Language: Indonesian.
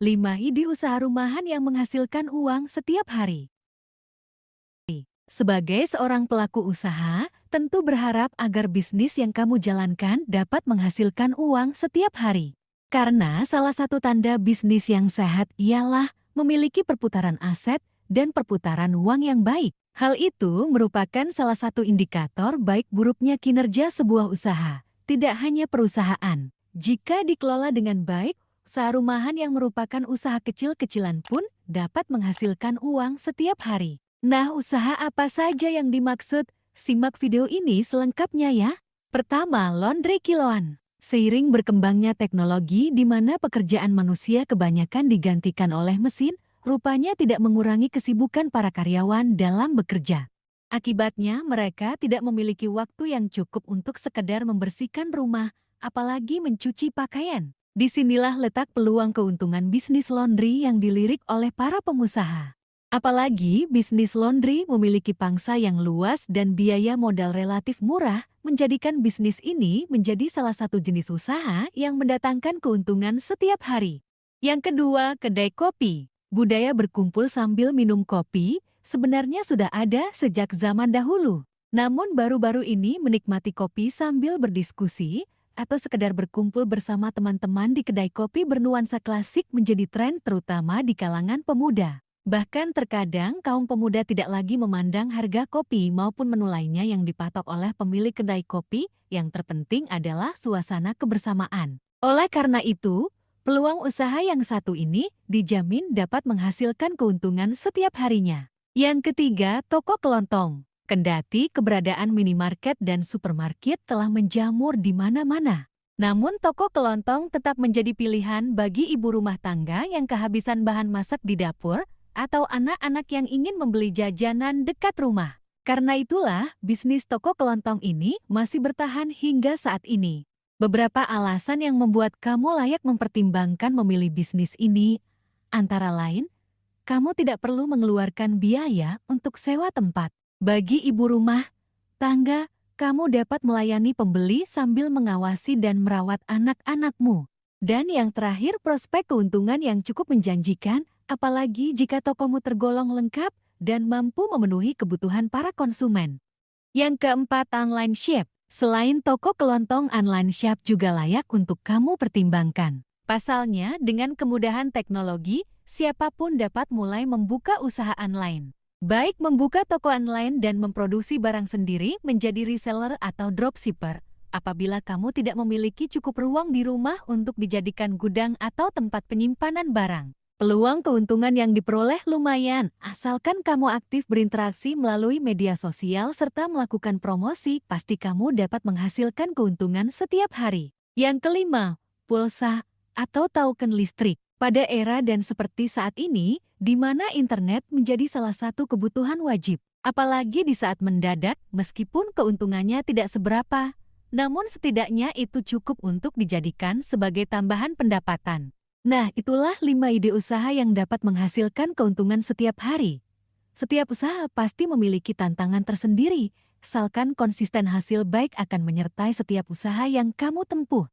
5 ide usaha rumahan yang menghasilkan uang setiap hari. Sebagai seorang pelaku usaha, tentu berharap agar bisnis yang kamu jalankan dapat menghasilkan uang setiap hari. Karena salah satu tanda bisnis yang sehat ialah memiliki perputaran aset dan perputaran uang yang baik. Hal itu merupakan salah satu indikator baik buruknya kinerja sebuah usaha, tidak hanya perusahaan. Jika dikelola dengan baik, usaha rumahan yang merupakan usaha kecil-kecilan pun dapat menghasilkan uang setiap hari. Nah, usaha apa saja yang dimaksud? Simak video ini selengkapnya ya. Pertama, laundry kiloan. Seiring berkembangnya teknologi di mana pekerjaan manusia kebanyakan digantikan oleh mesin, rupanya tidak mengurangi kesibukan para karyawan dalam bekerja. Akibatnya, mereka tidak memiliki waktu yang cukup untuk sekedar membersihkan rumah, apalagi mencuci pakaian. Disinilah letak peluang keuntungan bisnis laundry yang dilirik oleh para pengusaha. Apalagi bisnis laundry memiliki pangsa yang luas dan biaya modal relatif murah, menjadikan bisnis ini menjadi salah satu jenis usaha yang mendatangkan keuntungan setiap hari. Yang kedua, kedai kopi. Budaya berkumpul sambil minum kopi sebenarnya sudah ada sejak zaman dahulu. Namun baru-baru ini menikmati kopi sambil berdiskusi atau sekedar berkumpul bersama teman-teman di kedai kopi bernuansa klasik menjadi tren terutama di kalangan pemuda. Bahkan terkadang kaum pemuda tidak lagi memandang harga kopi maupun menu lainnya yang dipatok oleh pemilik kedai kopi, yang terpenting adalah suasana kebersamaan. Oleh karena itu, peluang usaha yang satu ini dijamin dapat menghasilkan keuntungan setiap harinya. Yang ketiga, toko kelontong. Kendati keberadaan minimarket dan supermarket telah menjamur di mana-mana, namun toko kelontong tetap menjadi pilihan bagi ibu rumah tangga yang kehabisan bahan masak di dapur, atau anak-anak yang ingin membeli jajanan dekat rumah. Karena itulah, bisnis toko kelontong ini masih bertahan hingga saat ini. Beberapa alasan yang membuat kamu layak mempertimbangkan memilih bisnis ini, antara lain, kamu tidak perlu mengeluarkan biaya untuk sewa tempat. Bagi ibu rumah tangga, kamu dapat melayani pembeli sambil mengawasi dan merawat anak-anakmu. Dan yang terakhir, prospek keuntungan yang cukup menjanjikan, apalagi jika tokomu tergolong lengkap dan mampu memenuhi kebutuhan para konsumen. Yang keempat, online shop. Selain toko kelontong, online shop juga layak untuk kamu pertimbangkan. Pasalnya, dengan kemudahan teknologi, siapapun dapat mulai membuka usaha online. Baik membuka toko online dan memproduksi barang sendiri menjadi reseller atau dropshipper. Apabila kamu tidak memiliki cukup ruang di rumah untuk dijadikan gudang atau tempat penyimpanan barang, peluang keuntungan yang diperoleh lumayan, asalkan kamu aktif berinteraksi melalui media sosial serta melakukan promosi, pasti kamu dapat menghasilkan keuntungan setiap hari. Yang kelima, pulsa atau token listrik. Pada era dan seperti saat ini, di mana internet menjadi salah satu kebutuhan wajib, apalagi di saat mendadak, meskipun keuntungannya tidak seberapa, namun setidaknya itu cukup untuk dijadikan sebagai tambahan pendapatan. Nah, itulah 5 ide usaha yang dapat menghasilkan keuntungan setiap hari. Setiap usaha pasti memiliki tantangan tersendiri, asalkan konsisten hasil baik akan menyertai setiap usaha yang kamu tempuh.